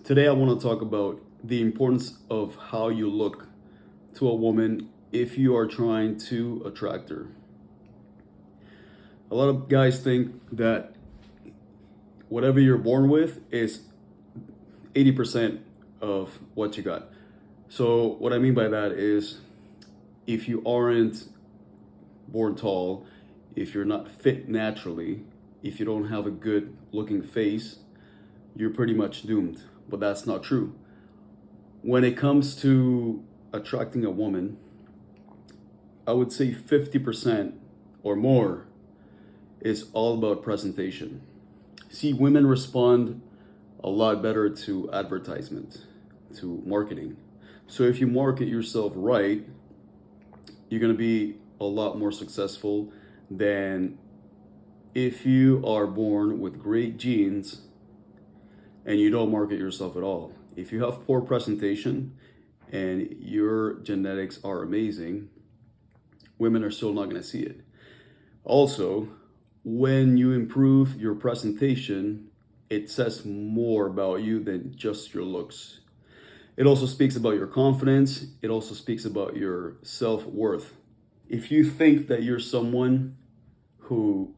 Today, I want to talk about the importance of how you look to a woman if you are trying to attract her. A lot of guys think that whatever you're born with is 80% of what you got. So, what I mean by that is if you aren't born tall, if you're not fit naturally, if you don't have a good looking face, you're pretty much doomed. But that's not true. When it comes to attracting a woman, I would say 50% or more is all about presentation. See, women respond a lot better to advertisement, to marketing. So if you market yourself right, you're going to be a lot more successful than if you are born with great genes and you don't market yourself at all. If you have poor presentation and your genetics are amazing, women are still not going to see it. Also, when you improve your presentation, it says more about you than just your looks. It also speaks about your confidence. It also speaks about your self-worth. If you think that you're someone who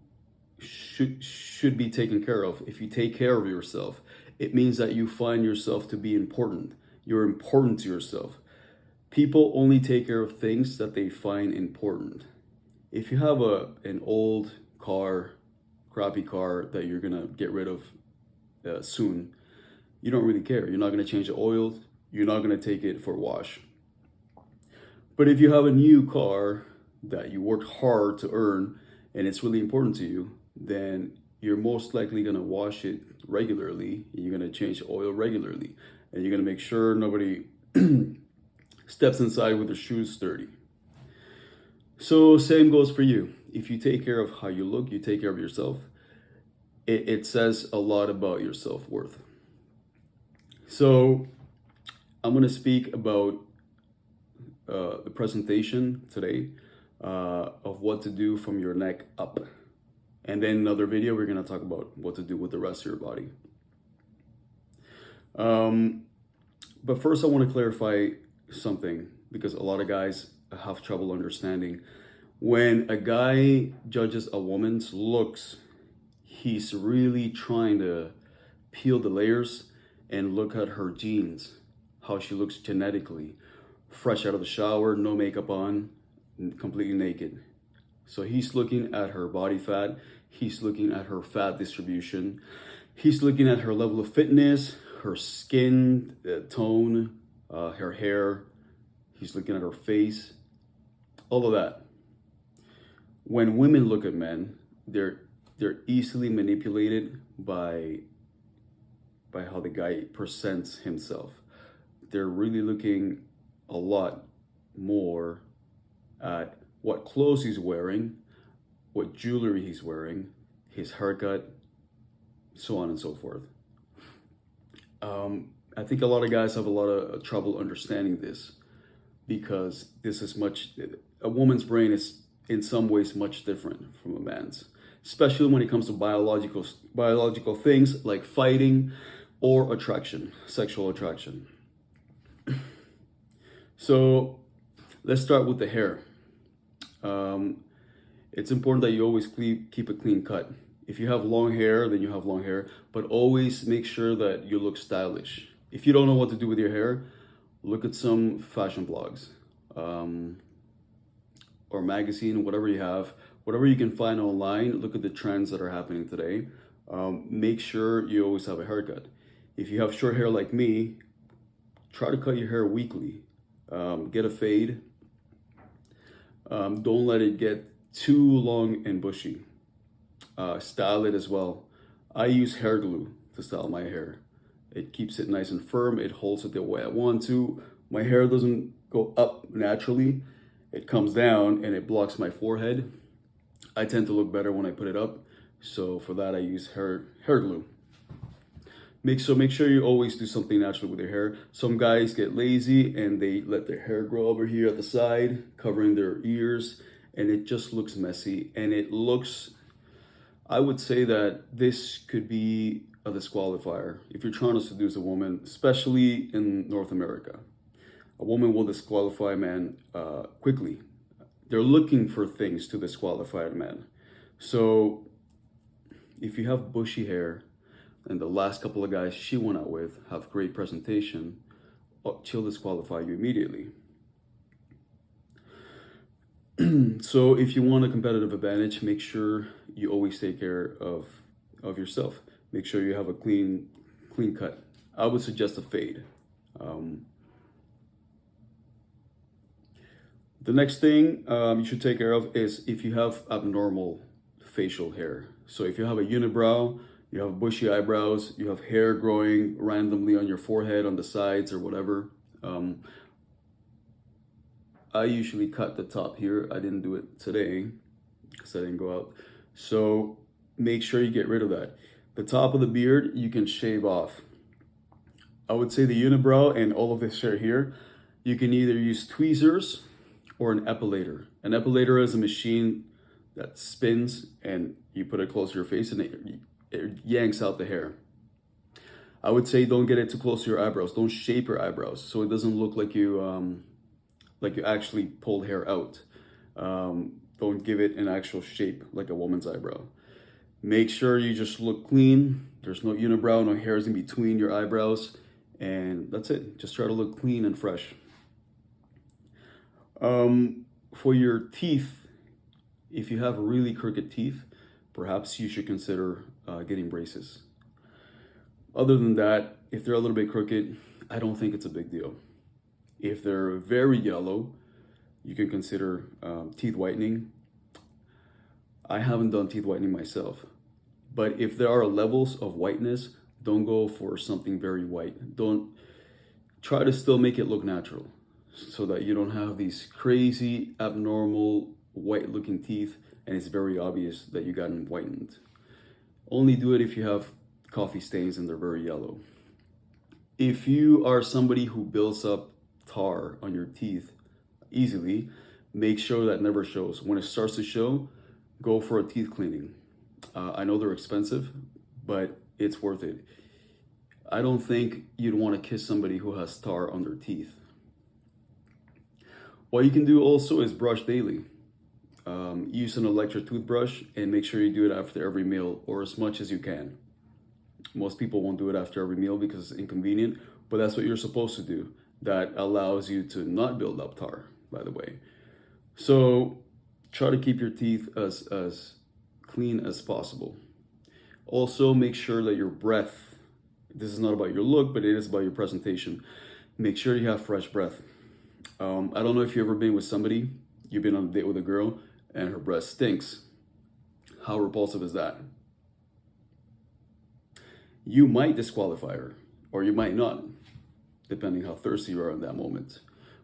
should be taken care of, if you take care of yourself, it means that you find yourself to be important. You're important to yourself. People only take care of things that they find important. If you have an old car, crappy car that you're gonna get rid of soon, you don't really care. You're not gonna change the oil. You're not gonna take it for a wash. But if you have a new car that you worked hard to earn and it's really important to you, then you're most likely gonna wash it regularly. You're gonna change the oil regularly, and you're gonna make sure nobody steps inside with their shoes dirty. So same goes for you. If you take care of how you look, you take care of yourself, it says a lot about your self-worth. So I'm going to speak about the presentation today of what to do from your neck up. And then another video, we're going to talk about what to do with the rest of your body. But first, I want to clarify something because a lot of guys have trouble understanding. When a guy judges a woman's looks, he's really trying to peel the layers and look at her genes, how she looks genetically, fresh out of the shower, no makeup on, completely naked. So he's looking at her body fat, he's looking at her fat distribution, he's looking at her level of fitness, her skin tone, her hair, he's looking at her face, all of that. When women look at men, they're easily manipulated by how the guy presents himself. They're really looking a lot more at what clothes he's wearing, what jewelry he's wearing, his haircut, so on and so forth. I think a lot of guys have a lot of trouble understanding this because this is a woman's brain is in some ways much different from a man's, especially when it comes to biological things like fighting or attraction, sexual attraction. So let's start with the hair. It's important that you always keep a clean cut. If you have long hair, then you have long hair, but always make sure that you look stylish. If you don't know what to do with your hair, look at some fashion blogs or magazine, whatever you have, whatever you can find online. Look at the trends that are happening today. Make sure you always have a haircut. If you have short hair like me, try to cut your hair weekly. Get a fade. Don't let it get too long and bushy. Style it as well. I use hair glue to style my hair. It keeps it nice and firm. It holds it the way I want to. My hair doesn't go up naturally. It comes down and it blocks my forehead. I tend to look better when I put it up. So for that, I use hair glue. Make sure you always do something natural with your hair. Some guys get lazy and they let their hair grow over here at the side, covering their ears, and it just looks messy. And it looks, I would say that this could be a disqualifier. If you're trying to seduce a woman, especially in North America, a woman will disqualify a man quickly. They're looking for things to disqualify a man. So if you have bushy hair and the last couple of guys she went out with have great presentation, she'll disqualify you immediately. So if you want a competitive advantage, make sure you always take care of yourself. Make sure you have a clean cut. I would suggest a fade. The next thing you should take care of is if you have abnormal facial hair. So if you have a unibrow, you have bushy eyebrows, you have hair growing randomly on your forehead, on the sides, or whatever. I usually cut the top here. I didn't do it today because I didn't go out. So make sure you get rid of that. The top of the beard, you can shave off. I would say the unibrow and all of this hair here, you can either use tweezers or an epilator. An epilator is a machine that spins and you put it close to your face and it yanks out the hair. I would say don't get it too close to your eyebrows. Don't shape your eyebrows so it doesn't look like you actually pulled hair out. Don't give it an actual shape like a woman's eyebrow. Make sure you just look clean. There's no unibrow, no hairs in between your eyebrows, and that's it. Just try to look clean and fresh. For your teeth, if you have really crooked teeth, perhaps you should consider getting braces. Other than that, if they're a little bit crooked, I don't think it's a big deal. If they're very yellow, you can consider teeth whitening. I haven't done teeth whitening myself, but if there are levels of whiteness, don't go for something very white. Don't try to still make it look natural so that you don't have these crazy, abnormal, white-looking teeth and it's very obvious that you got them whitened. Only do it if you have coffee stains and they're very yellow. If you are somebody who builds up tar on your teeth easily, make sure that never shows. When it starts to show, go for a teeth cleaning. I know they're expensive, but it's worth it. I don't think you'd want to kiss somebody who has tar on their teeth. What you can do also is brush daily. Use an electric toothbrush and make sure you do it after every meal or as much as you can. Most people won't do it after every meal because it's inconvenient, but that's what you're supposed to do. That allows you to not build up tar, by the way. So try to keep your teeth as clean as possible. Also, make sure that your breath, this is not about your look, but it is about your presentation. Make sure you have fresh breath. I don't know if you've ever been with somebody, you've been on a date with a girl, and her breath stinks. How repulsive is that? You might disqualify her, or you might not, depending how thirsty you are in that moment.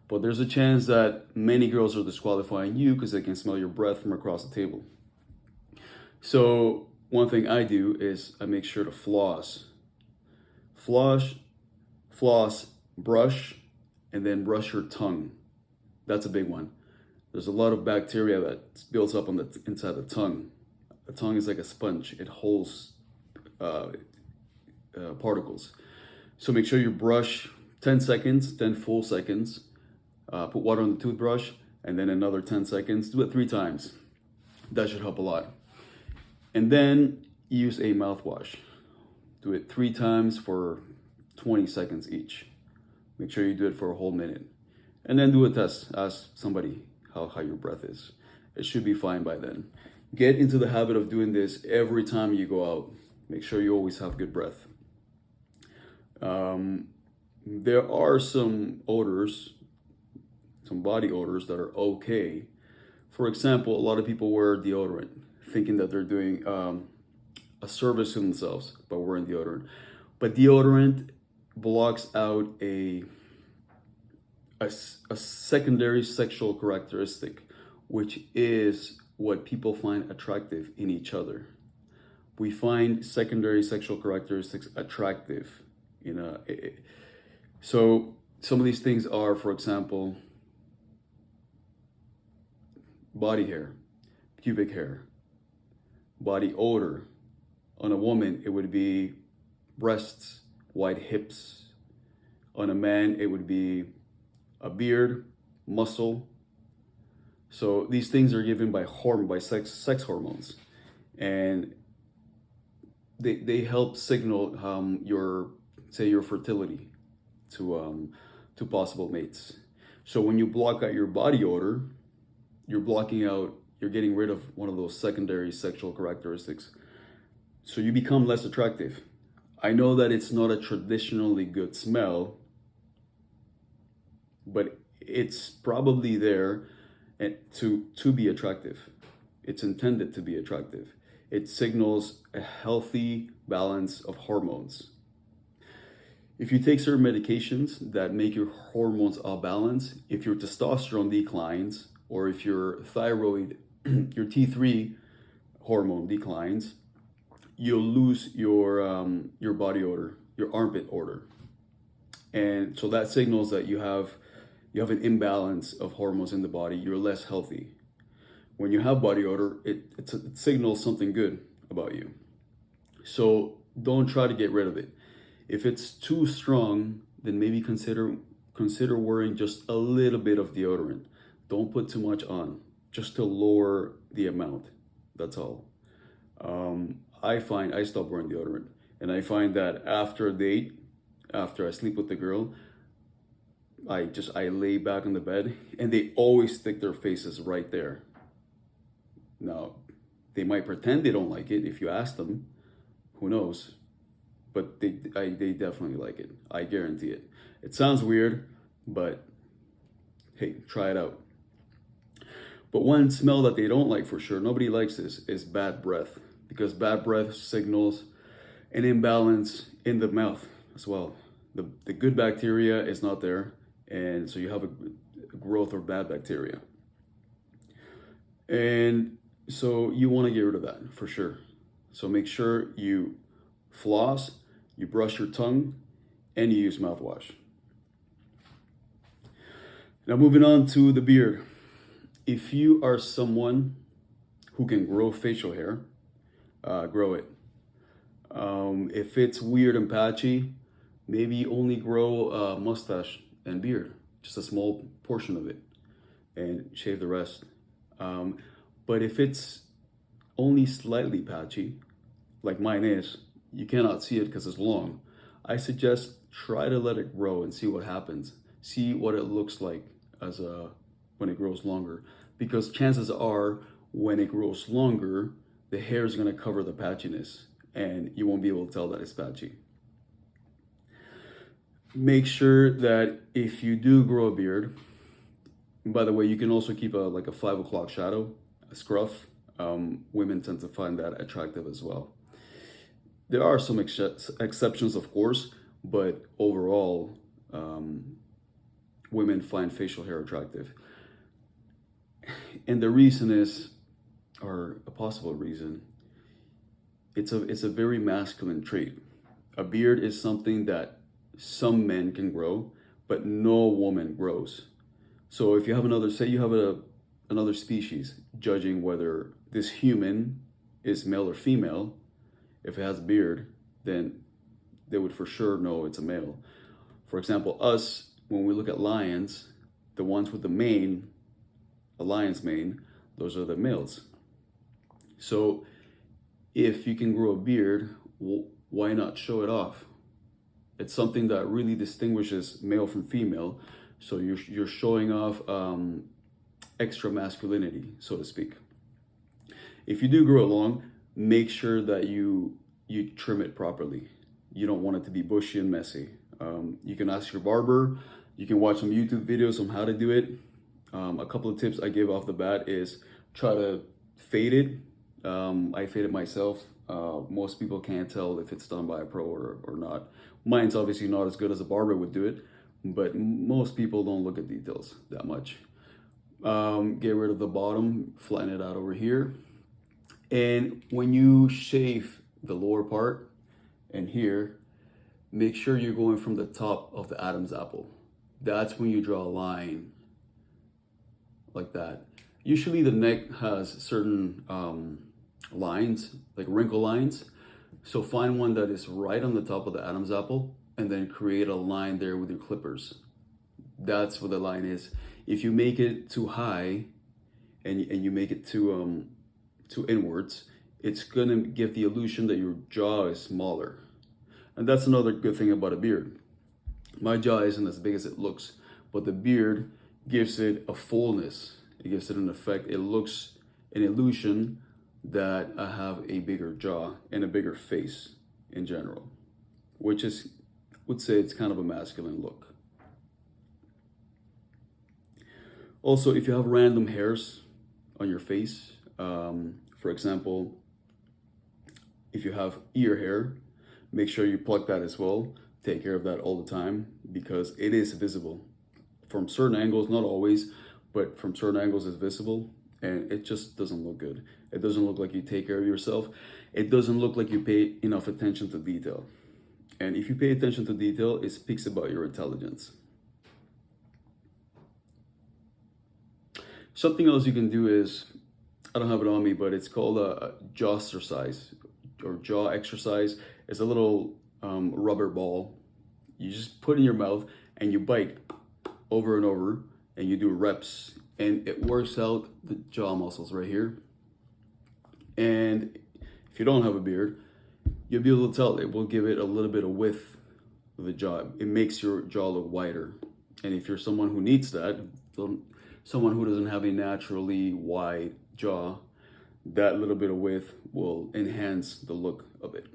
But there's a chance that many girls are disqualifying you because they can smell your breath from across the table. So one thing I do is I make sure to floss. Floss, brush, and then brush your tongue. That's a big one. There's a lot of bacteria that builds up on the inside the tongue. The tongue is like a sponge. It holds particles. So make sure you brush 10 seconds, 10 full seconds. Put water on the toothbrush and then another 10 seconds. Do it 3 times. That should help a lot. And then use a mouthwash. Do it 3 times for 20 seconds each. Make sure you do it for a whole minute. And then do a test. Ask somebody how your breath is. It should be fine by then. Get into the habit of doing this every time you go out. Make sure you always have good breath. There are some odors, some body odors that are okay. For example, a lot of people wear deodorant thinking that they're doing a service to themselves by wearing deodorant. But deodorant blocks out a secondary sexual characteristic, which is what people find attractive in each other. We find secondary sexual characteristics attractive. So some of these things are, for example, body hair, pubic hair, body odor. On a woman, it would be breasts, wide hips. On a man, it would be a beard, muscle. So these things are given by sex hormones, and they help signal your fertility to possible mates. So when you block out your body odor, you're getting rid of one of those secondary sexual characteristics. So you become less attractive. I know that it's not a traditionally good smell, but it's probably there to be attractive. It's intended to be attractive. It signals a healthy balance of hormones. If you take certain medications that make your hormones off balance, if your testosterone declines, or if your thyroid, your T3 hormone declines, you'll lose your body odor, your armpit odor. And so that signals that you have an imbalance of hormones in the body. You're less healthy. When you have body odor, it signals something good about you. So don't try to get rid of it. If it's too strong, then maybe consider wearing just a little bit of deodorant. Don't put too much on, just to lower the amount. That's all. I stop wearing deodorant, and I find that after a date, after I sleep with the girl, I lay back on the bed, and they always stick their faces right there. Now, they might pretend they don't like it if you ask them. Who knows? But they definitely like it. I guarantee it. It sounds weird, but hey, try it out. But one smell that they don't like for sure, nobody likes this, is bad breath. Because bad breath signals an imbalance in the mouth as well. The good bacteria is not there, and so you have a growth of bad bacteria. And so you want to get rid of that for sure. So make sure you floss, you brush your tongue, and you use mouthwash. Now moving on to the beard. If you are someone who can grow facial hair, grow it. If it's weird and patchy, maybe only grow a mustache and beard, just a small portion of it, and shave the rest. But if it's only slightly patchy, like mine is, you cannot see it because it's long. I suggest try to let it grow and see what happens. See what it looks like when it grows longer. Because chances are, when it grows longer, the hair is going to cover the patchiness, and you won't be able to tell that it's patchy. Make sure that if you do grow a beard, by the way, you can also keep a 5 o'clock shadow, a scruff. Women tend to find that attractive as well. There are some exceptions, of course, but overall, women find facial hair attractive. And the reason is, or a possible reason, it's a very masculine trait. A beard is something that some men can grow, but no woman grows. So if you have another species judging whether this human is male or female, if it has a beard, then they would for sure know it's a male. For example, us, when we look at lions, the ones with the mane, a lion's mane, those are the males. So if you can grow a beard, why not show it off? It's something that really distinguishes male from female. So you're showing off extra masculinity, so to speak. If you do grow it long, make sure that you trim it properly. You don't want it to be bushy and messy. You can ask your barber. You can watch some YouTube videos on how to do it. A couple of tips I give off the bat is try to fade it. I fade it myself. Most people can't tell if it's done by a pro or not. Mine's obviously not as good as a barber would do it, but most people don't look at details that much. Get rid of the bottom, flatten it out over here. And when you shave the lower part and here, make sure you're going from the top of the Adam's apple. That's when you draw a line like that. Usually the neck has certain lines, like wrinkle lines. So find one that is right on the top of the Adam's apple and then create a line there with your clippers. That's what the line is. If you make it too high and you make it too inwards, it's gonna give the illusion that your jaw is smaller. And that's another good thing about a beard. My jaw isn't as big as it looks, but the beard gives it a fullness. It gives it an effect. It looks an illusion that I have a bigger jaw and a bigger face in general, which is, would say it's kind of a masculine look. Also, if you have random hairs on your face, for example, if you have ear hair, make sure you pluck that as well. Take care of that all the time because it is visible. From certain angles, not always, but from certain angles it's visible and it just doesn't look good. It doesn't look like you take care of yourself. It doesn't look like you pay enough attention to detail. And if you pay attention to detail, it speaks about your intelligence. Something else you can do is, I don't have it on me, but it's called a jaw exercise or jaw exercise. It's a little rubber ball. You just put in your mouth and you bite over and over and you do reps and it works out the jaw muscles right here. And if you don't have a beard, you'll be able to tell. It will give it a little bit of width of the jaw. It makes your jaw look wider. And if you're someone who needs that, someone who doesn't have a naturally wide jaw, that little bit of width will enhance the look of it.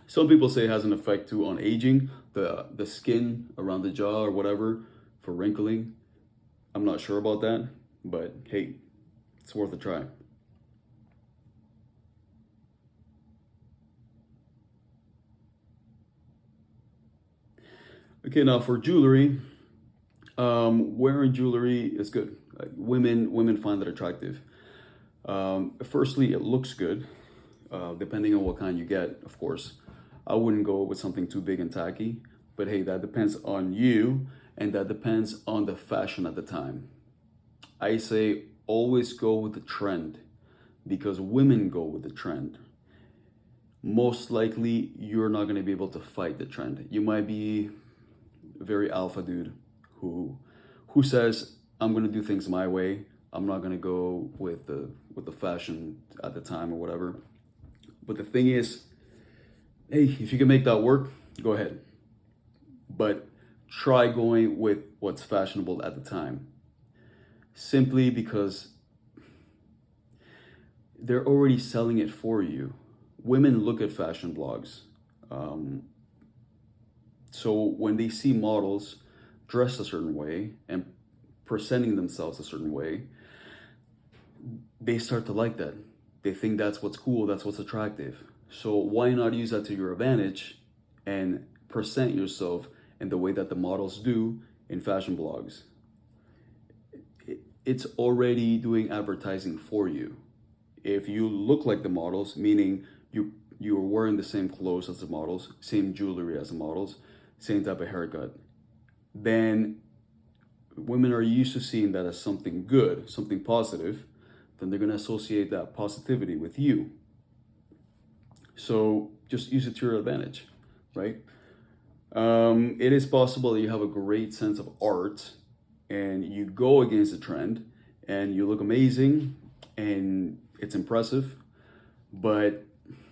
Some people say it has an effect too on aging, the skin around the jaw or whatever for wrinkling. I'm not sure about that, but hey, it's worth a try. Okay, now for jewelry, wearing jewelry is good. Women find it attractive. Firstly, it looks good, depending on what kind you get, of course. I wouldn't go with something too big and tacky, but hey, that depends on you and that depends on the fashion at the time. I say always go with the trend because women go with the trend. Most likely, you're not going to be able to fight the trend. You might be a very alpha dude who says, I'm going to do things my way. I'm not going to go with the fashion at the time or whatever. But the thing is, hey, if you can make that work, go ahead. But try going with what's fashionable at the time. Simply because they're already selling it for you. Women look at fashion blogs. So when they see models dressed a certain way and presenting themselves a certain way, they start to like that. They think that's what's cool, that's what's attractive. So why not use that to your advantage and present yourself in the way that the models do in fashion blogs? It's already doing advertising for you. If you look like the models, meaning you're wearing the same clothes as the models, same jewelry as the models, same type of haircut, then women are used to seeing that as something good, something positive, then they're going to associate that positivity with you. So just use it to your advantage, right? It is possible that you have a great sense of art and you go against the trend and you look amazing and it's impressive, but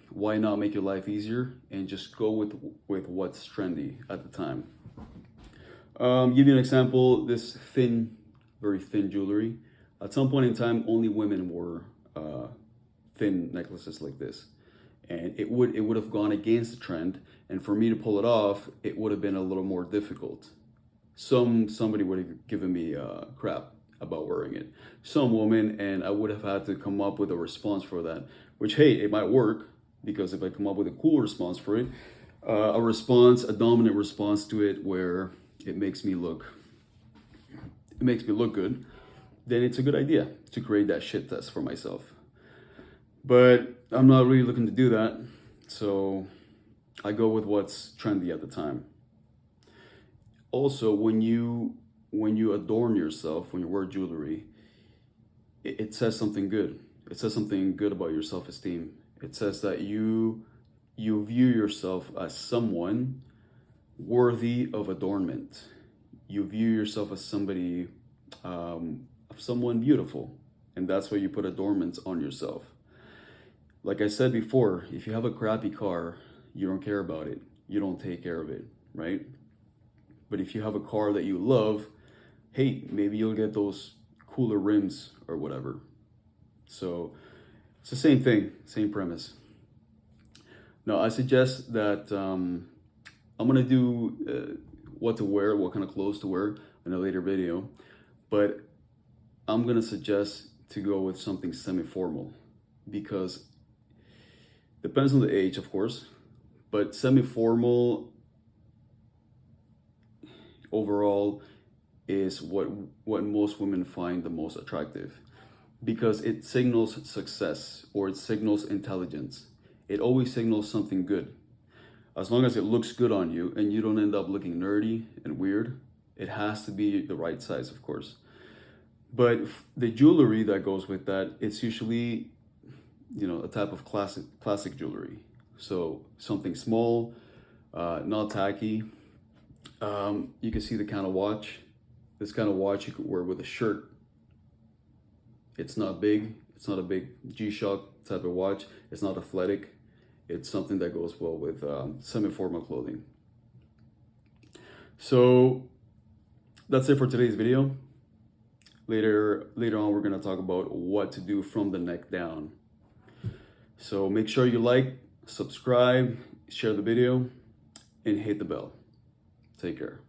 why not make your life easier and just go with what's trendy at the time? Give you an example, this very thin jewelry. At some point in time, only women wore thin necklaces like this. And it would have gone against the trend. And for me to pull it off, it would have been a little more difficult. Somebody would have given me crap about wearing it. Some woman, and I would have had to come up with a response for that. Which, hey, it might work, because if I come up with a cool response for it, a dominant response to it where it makes me look good, then it's a good idea to create that shit test for myself. But I'm not really looking to do that, so I go with what's trendy at the time. Also, when you adorn yourself, when you wear jewelry, it says something good. It says something good about your self-esteem. It says that you you view yourself as someone worthy of adornment. You view yourself as somebody, of someone beautiful, and that's why you put adornments on yourself. Like I said before, if you have a crappy car, you don't care about it. You don't take care of it, right? But if you have a car that you love, hey, maybe you'll get those cooler rims or whatever. So it's the same thing, same premise. Now, I suggest that I'm gonna do what to wear, what kind of clothes to wear in a later video, but I'm gonna suggest to go with something semi-formal because depends on the age, of course, but semi-formal overall is what most women find the most attractive because it signals success or it signals intelligence. It always signals something good. As long as it looks good on you and you don't end up looking nerdy and weird, it has to be the right size, of course. But the jewelry that goes with that, it's usually, a type of classic jewelry. So something small, not tacky. You can see the kind of watch. This kind of watch you could wear with a shirt. It's not big. It's not a big G-Shock type of watch. It's not athletic. It's something that goes well with semi-formal clothing. So that's it for today's video. Later on, we're going to talk about what to do from the neck down. So make sure you like, subscribe, share the video, and hit the bell. Take care.